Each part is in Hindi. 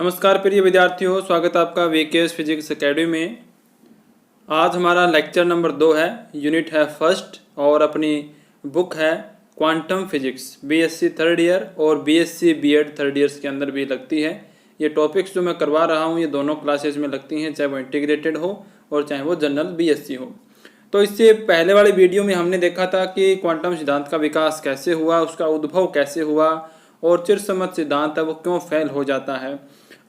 नमस्कार प्रिय विद्यार्थियों, स्वागत है आपका वीकेएस फिजिक्स एकेडमी में। आज हमारा लेक्चर नंबर 2 है, यूनिट है फर्स्ट और अपनी बुक है quantum physics. BSc third year और बीएससी बीएड थर्ड ईयर्स के अंदर भी लगती है। ये टॉपिक्स जो मैं करवा रहा हूँ ये दोनों क्लासेज में लगती हैं, चाहे वो इंटीग्रेटेड हो और चाहे वो जनरल बीएससी हो। तो इससे पहले वाली वीडियो में हमने देखा था कि क्वांटम सिद्धांत का विकास कैसे हुआ, उसका उद्भव कैसे हुआ और चिरसम्मत सिद्धांत है वो क्यों फेल हो जाता है।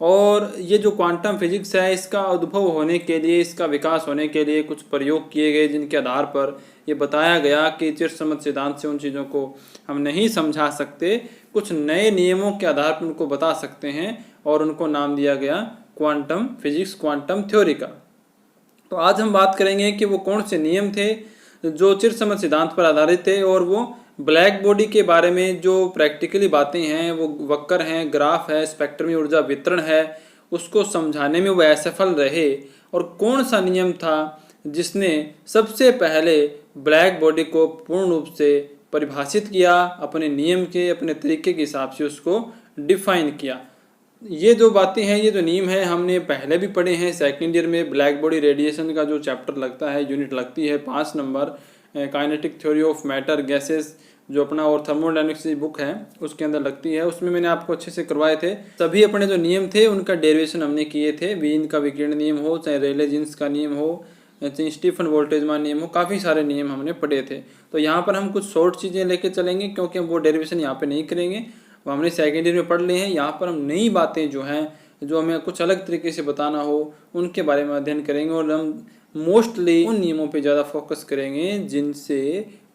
और ये जो क्वांटम फिजिक्स है इसका उद्भव होने के लिए, इसका विकास होने के लिए कुछ प्रयोग किए गए जिनके आधार पर ये बताया गया कि चिरसम्मत सिद्धांत से उन चीज़ों को हम नहीं समझा सकते, कुछ नए नियमों के आधार पर उनको बता सकते हैं और उनको नाम दिया गया क्वांटम फिजिक्स, क्वांटम थ्योरी का। तो आज हम बात करेंगे कि वो कौन से नियम थे जो चिरसम्मत सिद्धांत पर आधारित थे और वो ब्लैक बॉडी के बारे में जो प्रैक्टिकली बातें हैं, वो वक्र हैं, ग्राफ है, स्पेक्ट्रमी ऊर्जा वितरण है, उसको समझाने में वो असफल रहे। और कौन सा नियम था जिसने सबसे पहले ब्लैक बॉडी को पूर्ण रूप से परिभाषित किया, अपने नियम के, अपने तरीके के हिसाब से उसको डिफाइन किया। ये जो बातें हैं, ये जो नियम है हमने पहले भी पढ़े हैं। सेकेंड ईयर में ब्लैक बॉडी रेडिएशन का जो चैप्टर लगता है, यूनिट लगती है 5 number, kinetic theory of matter gases, जो अपना और थर्मोडायनेमिक्स की बुक है उसके अंदर लगती है। उसमें मैंने आपको अच्छे से करवाए थे। सभी अपने जो नियम थे उनका डेरिवेशन हमने किए थे। वीन का विकिरण नियम हो, चाहे रेले जीन्स का नियम हो, चाहे स्टीफन वोल्टेजमान नियम हो, काफ़ी सारे नियम हमने पढ़े थे। तो यहाँ पर हम कुछ शॉर्ट चीज़ें लेके चलेंगे क्योंकि हम वो डेरिवेशन यहाँ पे नहीं करेंगे, वो हमने सेकेंड ईयर में पढ़ लिए हैं। यहाँ पर हम नई बातें जो हैं, जो हमें कुछ अलग तरीके से बताना हो, उनके बारे में अध्ययन करेंगे और हम मोस्टली उन नियमों पे ज़्यादा फोकस करेंगे जिनसे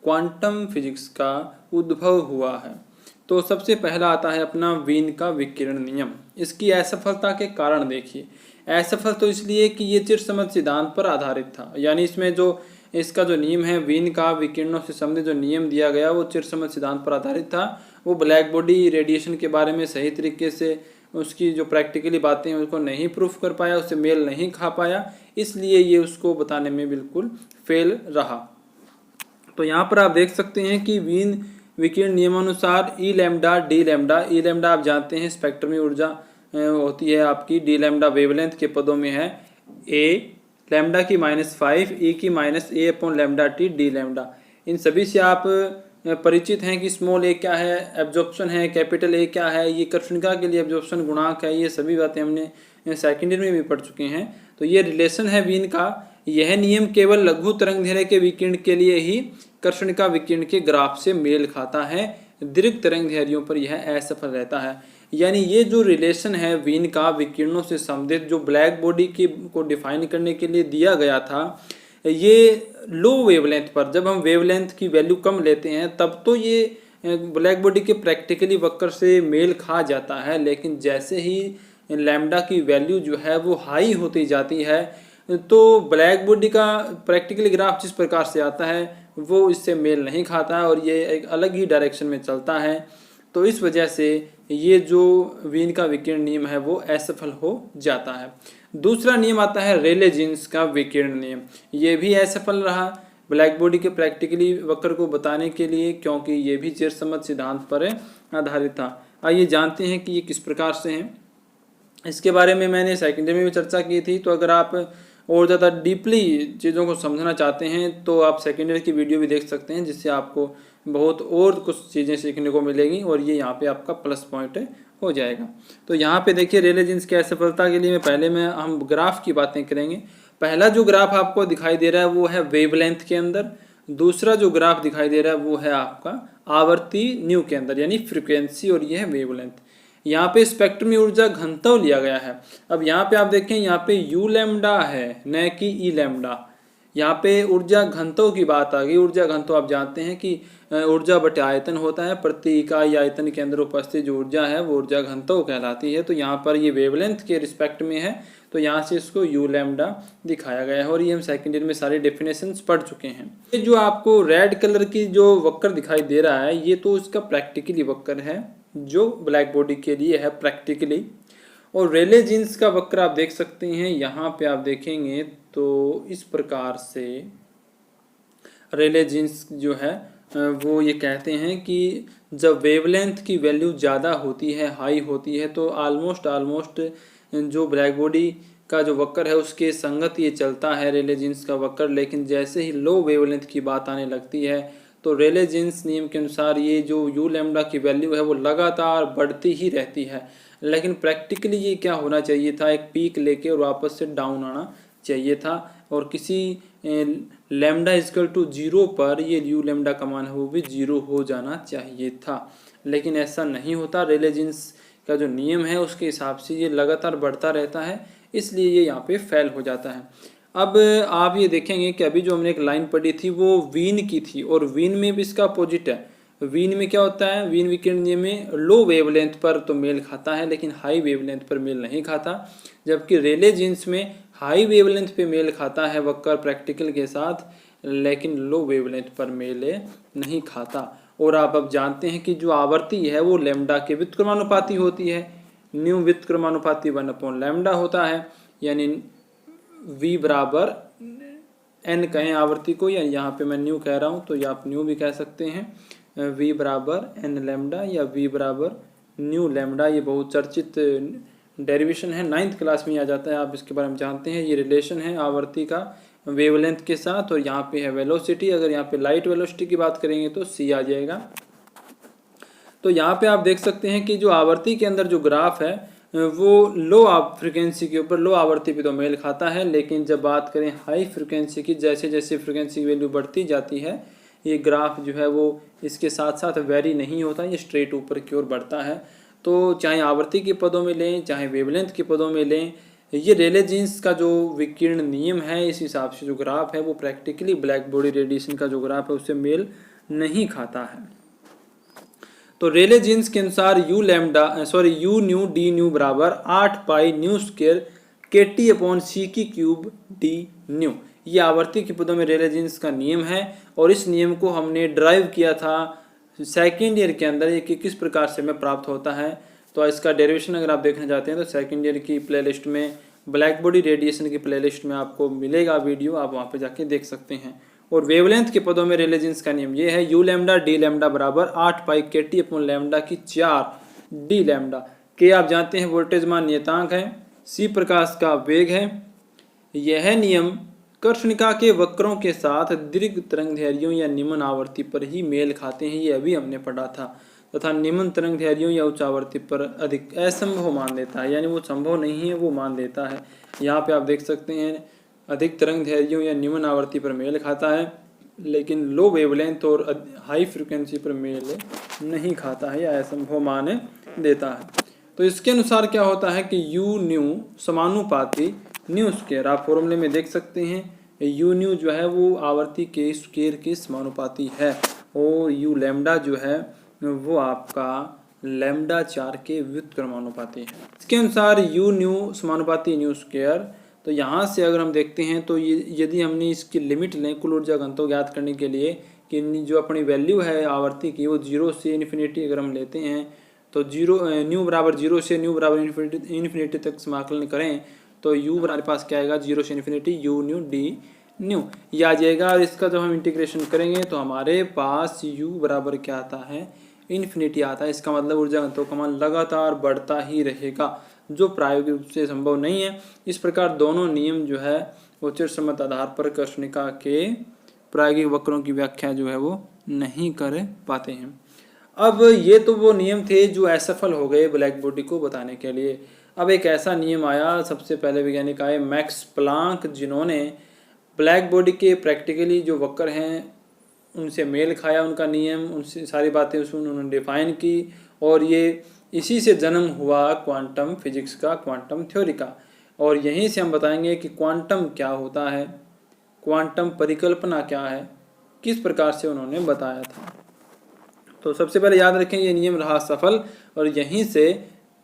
क्वांटम फिजिक्स का उद्भव हुआ है। तो सबसे पहला आता है अपना वीन का विकिरण नियम। इसकी असफलता के कारण देखिए। असफल तो इसलिए कि ये चिरसम्मत सिद्धांत पर आधारित था, यानी इसमें जो इसका जो नियम है वीन का विकिरणों से संबंधित जो नियम दिया गया वो चिरसम्मत सिद्धांत पर आधारित था। वो ब्लैक बॉडी रेडिएशन के बारे में सही तरीके से उसकी जो प्रैक्टिकली बातें हैं उसको नहीं प्रूफ कर पाया, उससे मेल नहीं खा पाया, इसलिए ये उसको बताने में बिल्कुल फेल रहा। तो यहाँ पर आप देख सकते हैं कि वीन विकिरण नियमानुसार ई लैम्डा डी लैम्डा, ई लैम्डा आप जानते हैं स्पेक्ट्रमी ऊर्जा होती है आपकी, डी लैम्डा वेवलेंथ के पदों में है, ए लैम्डा की -5, ई की -a/λt डी लैम्डा। इन सभी से आप परिचित हैं कि स्मॉल ए क्या है, एब्जॉर्प्शन है, कैपिटल ए क्या है, ये कर्षणिका के लिए एब्जॉर्प्शन गुणांक है। ये सभी बातें हमने सेकेंड ईयर में भी पढ़ चुके हैं। तो ये रिलेशन है वीन का। यह नियम केवल लघु तरंगदैर्घ्य के विकिरण के लिए ही कर्षणिका विकिरण के ग्राफ से मेल खाता है, दीर्घ तरंगदैर्घ्यों पर यह असफल रहता है। यानी ये जो रिलेशन है वीन का विकिरणों से संबंधित, जो ब्लैक बॉडी की को डिफाइन करने के लिए दिया गया था, ये लो वेवलेंथ पर, जब हम वेवलेंथ की वैल्यू कम लेते हैं तब तो ये ब्लैक बॉडी के प्रैक्टिकली वक्र से मेल खा जाता है। लेकिन जैसे ही लैम्डा की वैल्यू जो है वो हाई होती जाती है तो ब्लैक बॉडी का प्रैक्टिकली ग्राफ जिस प्रकार से आता है वो इससे मेल नहीं खाता है और ये एक अलग ही डायरेक्शन में चलता है। तो इस वजह से ये जो वीन का विकिरण नियम है वो असफल हो जाता है। दूसरा नियम आता है रेले जीन्स का विकिरण नियम। ये भी असफल रहा ब्लैक बॉडी के प्रैक्टिकली वक्र को बताने के लिए, क्योंकि ये भी चिरसम्मत सिद्धांत पर आधारित था। आइए जानते हैं कि ये किस प्रकार से हैं। इसके बारे में मैंने सेकेंड ईयर में भी चर्चा की थी। तो अगर आप और ज़्यादा डीपली चीज़ों को समझना चाहते हैं तो आप सेकेंड ईयर की वीडियो भी देख सकते हैं, जिससे आपको बहुत और कुछ चीज़ें सीखने को मिलेंगी और ये यहाँ पे आपका प्लस पॉइंट हो जाएगा। तो यहाँ पे देखिए रेले जीन्स की असफलता के लिए हम ग्राफ की बातें करेंगे। पहला जो ग्राफ आपको दिखाई दे रहा है वो है वेवलेंथ के अंदर, दूसरा जो ग्राफ दिखाई दे रहा है वो है आपका आवर्ती न्यू के अंदर, यानी फ्रिक्वेंसी, और ये है वेवलेंथ। यहाँ पे स्पेक्ट्रमी ऊर्जा घनत्व लिया गया है। अब यहाँ पे आप देखें, यहाँ पे यू लैम्डा है न कि ई लैम्डा। यहाँ पे ऊर्जा घनत्व की बात आ गई। ऊर्जा घनत्व आप जानते हैं कि ऊर्जा बटे आयतन होता है, प्रति इकाई आयतन के अंदर उपस्थित जो ऊर्जा है वो ऊर्जा घनत्व कहलाती है। तो यहाँ पर ये वेवलेंथ के रिस्पेक्ट में है, तो यहाँ से इसको यू लैम्डा दिखाया गया है और ये हम सेकेंड ईयर में सारी डेफिनेशंस पढ़ चुके हैं। ये जो आपको रेड कलर की जो वक्र दिखाई दे रहा है ये तो इसका प्रैक्टिकली वक्र है जो ब्लैक बॉडी के लिए है प्रैक्टिकली। और रेले जीन्स का वक्र आप देख सकते हैं, यहाँ पे आप देखेंगे तो इस प्रकार से रेले जीन्स जो है वो ये कहते हैं कि जब वेवलेंथ की वैल्यू ज़्यादा होती है, हाई होती है, तो ऑलमोस्ट जो ब्लैक बॉडी का जो वक्र है उसके संगत ये चलता है रेले जीन्स का वक्र। लेकिन जैसे ही लो वेवलेंथ की बात आने लगती है तो रेले जीन्स नियम के अनुसार ये जो यू लैम्डा की वैल्यू है वो लगातार बढ़ती ही रहती है। लेकिन प्रैक्टिकली ये क्या होना चाहिए था, एक पीक लेके और वापस से डाउन आना चाहिए था, और किसी लैम्डा इक्वल टू 0 पर ये यू लैम्डा का मान है वो भी 0 हो जाना चाहिए था। लेकिन ऐसा नहीं होता, रेले जीन्स का जो नियम है उसके हिसाब से ये लगातार बढ़ता रहता है, इसलिए ये यहाँ पे फेल हो जाता है। अब आप ये देखेंगे कि अभी जो हमने एक लाइन पढ़ी थी वो वीन की थी, और वीन में भी इसका अपोजिट है। वीन में क्या होता है, वीन विकिरण नियम में लो वेवलेंथ पर तो मेल खाता है लेकिन हाई वेवलेंथ पर मेल नहीं खाता, जबकि रेले जीन्स में हाई वेवलेंथ पे मेल खाता है वक्र प्रैक्टिकल के साथ, लेकिन लो वेवलेंथ पर मेल नहीं खाता। और आप अब जानते हैं कि जो आवर्ती है वो लैम्डा के व्युत्क्रमानुपाती होती है। न्यू व्युत्क्रमानुपाती 1/लैम्डा होता है, यानी v बराबर n कहें आवर्ती को, या यहाँ पे मैं न्यू कह रहा हूँ तो या आप न्यू भी कह सकते हैं, v बराबर n लैम्डा या v बराबर न्यू लैम्डा। ये बहुत चर्चित डेरिवेशन है, 9th क्लास में आ जाता है, आप इसके बारे में जानते हैं। ये रिलेशन है आवर्ती का वेवलेंथ के साथ, और यहाँ पे है वेलोसिटी। अगर यहाँ पे लाइट वेलोसिटी की बात करेंगे तो c आ जाएगा। तो यहाँ पे आप देख सकते हैं कि जो आवर्ती के अंदर जो ग्राफ है वो लो फ्रिक्वेंसी के ऊपर, लो आवर्ती पे तो मेल खाता है, लेकिन जब बात करें हाई फ्रिक्वेंसी की, जैसे जैसे फ्रिक्वेंसी की वैल्यू बढ़ती जाती है ये ग्राफ जो है वो इसके साथ साथ वेरी नहीं होता, ये स्ट्रेट ऊपर की ओर बढ़ता है। तो चाहे आवर्ती के पदों में लें चाहे वेवलेंथ के पदों में लें, ये रेले जीन्स का जो विकिरण नियम है इस हिसाब से जो ग्राफ है वो प्रैक्टिकली ब्लैक बॉडी रेडिएशन का जो ग्राफ है उससे मेल नहीं खाता है। तो रेले जीन्स के अनुसार यू न्यू डी न्यू बराबर 8 pi nu square KT upon c की क्यूब डी न्यू। ये आवर्ती के पदों में रेले जीन्स का नियम है, और इस नियम को हमने ड्राइव किया था सेकेंड ईयर के अंदर, ये कि किस प्रकार से हमें प्राप्त होता है। तो इसका डेरिवेशन अगर आप देखना चाहते हैं तो सेकेंड ईयर की प्लेलिस्ट में, ब्लैक बॉडी रेडिएशन की प्लेलिस्ट में आपको मिलेगा वीडियो, आप वहाँ पे जाके देख सकते हैं। और वेवलेंथ के पदों में रेले जीन्स का नियम ये है, यू लैम्डा डी लैम्डा बराबर 8 पाई KT अपॉन लैम्डा की 4 डी लैम्डा। के आप जानते हैं वोल्टेज मान नियतांक है, सी प्रकाश का वेग है। यह नियम कर्षणिका के वक्रों के साथ दीर्घ तरंगदैर्घ्यों या निम्न आवर्ती पर ही मेल खाते हैं, ये अभी हमने पढ़ा था, तथा निम्न तरंगदैर्घ्यों या उच्च आवर्ती पर अधिक असंभव मान देता है, यानी वो संभव नहीं है वो मान देता है। यहाँ पे आप देख सकते हैं अधिक तरंगदैर्घ्यों या निम्न आवर्ती पर मेल खाता है, लेकिन लो वेवलेंथ और हाई फ्रिक्वेंसी पर मेल नहीं खाता है या असंभव मान देता है। तो इसके अनुसार क्या होता है कि यू न्यू समानुपाती न्यू स्क्वायर, आप फॉर्मूले में देख सकते हैं यू न्यू जो है वो आवर्ती के स्क्वायर के समानुपाती है, और यू लैम्डा जो है वो आपका लैम्डा 4 के व्युत्क्रमानुपाती है। इसके अनुसार यू न्यू समानुपाती न्यू स्क्वायर, तो यहाँ से अगर हम देखते हैं तो ये यदि हमने इसकी लिमिट लें कुल ऊर्जा घनत्व ज्ञात करने के लिए कि जो अपनी वैल्यू है आवर्ती की वो 0 से इन्फिनिटी अगर हम लेते हैं तो न्यू बराबर 0 से न्यू बराबर इन्फिनिटी तक समाकलन करें तो यू हमारे पास क्या आएगा, 0 से infinity u new D new ये आ जाएगा। और इसका जब हम इंटीग्रेशन करेंगे तो हमारे पास यू बराबर क्या आता है, इन्फिनिटी आता है। इसका मतलब ऊर्जा घनत्व का मान लगातार बढ़ता ही रहेगा, जो प्रायोगिक रूप से संभव नहीं है। इस प्रकार दोनों नियम जो है वो चिरसम्मत आधार पर कर्षणिका के प्रायोगिक वक्रों की व्याख्या जो है वो नहीं कर पाते हैं। अब ये तो वो नियम थे जो असफल हो गए ब्लैक बॉडी को बताने के लिए। अब एक ऐसा नियम आया, सबसे पहले वैज्ञानिक आए मैक्स प्लांक, जिन्होंने ब्लैक बॉडी के प्रैक्टिकली जो वक्र हैं उनसे मेल खाया, उनका नियम, उनसे सारी बातें उन्होंने डिफाइन की, और ये इसी से जन्म हुआ क्वांटम फिजिक्स का, क्वांटम थ्योरी का। और यहीं से हम बताएंगे कि क्वांटम क्या होता है, क्वांटम परिकल्पना क्या है, किस प्रकार से उन्होंने बताया था। तो सबसे पहले याद रखें ये नियम रहा सफल, और यहीं से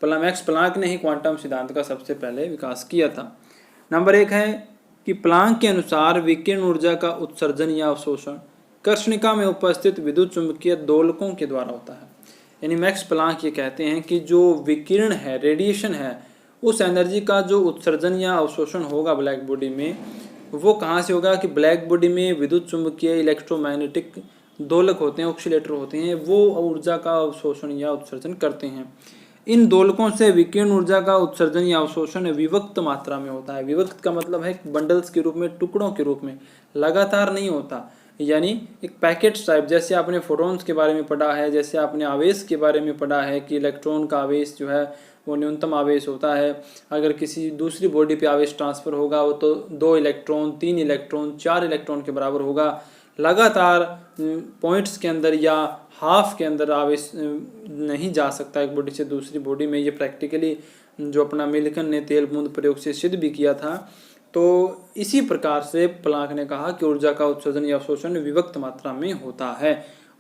मैक्स प्लांक ने ही क्वांटम सिद्धांत का सबसे पहले विकास किया था। नंबर 1 है कि प्लांक के अनुसार विकिरण ऊर्जा का उत्सर्जन या अवशोषण कर्षणिका में उपस्थित विद्युत चुंबकीय दोलकों के द्वारा होता है। यानी मैक्स प्लांक ये कहते हैं कि जो विकिरण है, रेडिएशन है, उस एनर्जी का जो उत्सर्जन या अवशोषण होगा ब्लैक बॉडी में, वो कहाँ से होगा कि ब्लैक बॉडी में विद्युत चुंबकीय इलेक्ट्रोमैग्नेटिक दोलक होते हैं, ऑक्सीलेटर होते हैं, वो ऊर्जा का अवशोषण या उत्सर्जन करते हैं। इन दोलकों से विकिरण ऊर्जा का उत्सर्जन या अवशोषण विविक्त मात्रा में होता है। विविक्त का मतलब है बंडल्स के रूप में, टुकड़ों के रूप में, लगातार नहीं होता। यानी एक पैकेट टाइप, जैसे आपने फोटॉन्स के बारे में पढ़ा है, जैसे आपने आवेश के बारे में पढ़ा है कि इलेक्ट्रॉन का आवेश जो है वो न्यूनतम आवेश होता है। अगर किसी दूसरी बॉडी पे आवेश ट्रांसफर होगा वो तो 2 इलेक्ट्रॉन, 3 इलेक्ट्रॉन, 4 इलेक्ट्रॉन के बराबर होगा। लगातार पॉइंट्स के अंदर या हाफ के अंदर आवेश नहीं जा सकता एक बॉडी से दूसरी बॉडी में। ये प्रैक्टिकली जो अपना मिल्टन ने तेल बूंद प्रयोग से सिद्ध भी किया था। तो इसी प्रकार से प्लांक ने कहा कि ऊर्जा का उत्सर्जन या अवशोषण विविक्त मात्रा में होता है।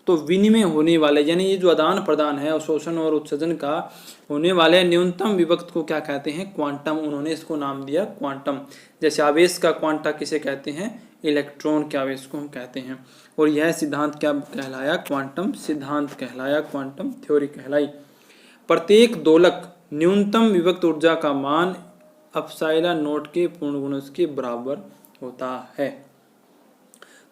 तो विनिमय होने वाले, यानी ये जो आदान प्रदान है अवशोषण और उत्सर्जन का होने वाले न्यूनतम विभक्त को क्या कहते हैं? क्वांटम। उन्होंने इसको नाम दिया क्वांटम। जैसे आवेश का क्वांटा किसे कहते हैं? इलेक्ट्रॉन के आवेश को हम कहते हैं। और यह सिद्धांत क्या कहलाया? क्वांटम सिद्धांत कहलाया, क्वांटम थ्योरी कहलाई। प्रत्येक दोलक न्यूनतम विभक्त ऊर्जा का मान एप्सिलॉन नॉट के पूर्ण गुणज के बराबर होता है।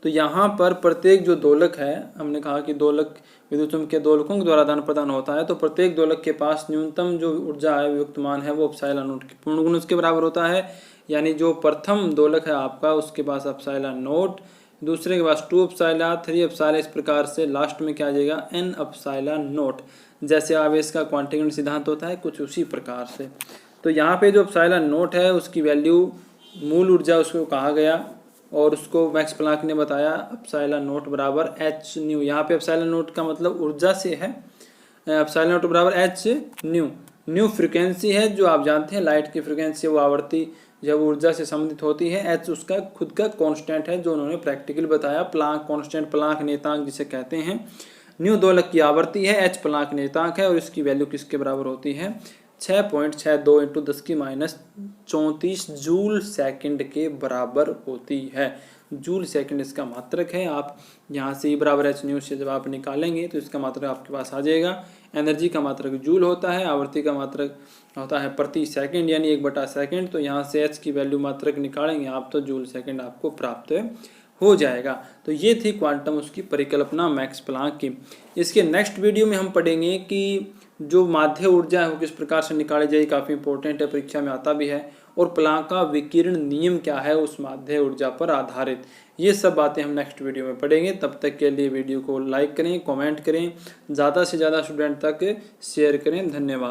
तो यहाँ पर प्रत्येक जो दोलक है, हमने कहा कि दोलक विद्युत चुम्बकीय दोलकों के द्वारा आदान प्रदान होता है, तो प्रत्येक दोलक के पास न्यूनतम जो ऊर्जा है विभक्त मान है वो एप्सिलॉन नॉट के पूर्ण गुणज के बराबर होता है। यानी जो प्रथम दोलक है आपका उसके पास एप्सिलॉन नॉट, दूसरे के पास 2 एप्सिलॉन, 3 एप्सिलॉन, इस प्रकार से लास्ट में क्या आ जाएगा? n epsilon not. जैसे आवेश का क्वांटीकरण सिद्धांत होता है कुछ उसी प्रकार से। तो यहाँ पे जो एप्सिलॉन नॉट है उसकी वैल्यू, मूल ऊर्जा उसको कहा गया और उसको मैक्स प्लांक ने बताया एप्सिलॉन नॉट बराबर h न्यू। यहाँ पे एप्सिलॉन नॉट का मतलब ऊर्जा से है, एप्सिलॉन नॉट बराबर h न्यू। न्यू फ्रिक्वेंसी है, जो आप जानते हैं लाइट की फ्रिक्वेंसी, वो आवर्ती जब ऊर्जा से संबंधित होती है। h उसका खुद का कांस्टेंट है जो उन्होंने प्रैक्टिकल बताया, प्लांक कांस्टेंट, प्लांक नियतांक जिसे कहते हैं। न्यू दोलक की आवर्ती है, h प्लांक नियतांक है और इसकी वैल्यू किसके बराबर होती है? 6.62 × 10⁻34 जूल सेकंड के बराबर होती है। जूल सेकंड इसका मात्रक है। आप यहाँ से बराबर h न्यू से जब आप निकालेंगे तो इसका मात्रक आपके पास आ जाएगा। एनर्जी का मात्रक जूल होता है, आवर्ती का मात्रक होता है प्रति सेकंड यानी 1/सेकंड। तो यहाँ से h की वैल्यू मात्रक निकालेंगे आप तो जूल सेकंड आपको प्राप्त हो जाएगा। तो ये थी क्वांटम उसकी परिकल्पना मैक्स प्लांक की। इसके नेक्स्ट वीडियो में हम पढ़ेंगे कि जो माध्य ऊर्जा है वो किस प्रकार से निकाली जाए, काफ़ी इंपॉर्टेंट है, परीक्षा में आता भी है। और प्लांक का विकिरण नियम क्या है उस माध्य ऊर्जा पर आधारित, ये सब बातें हम नेक्स्ट वीडियो में पढ़ेंगे। तब तक के लिए वीडियो को लाइक करें, कमेंट करें, ज़्यादा से ज़्यादा स्टूडेंट तक शेयर करें। धन्यवाद।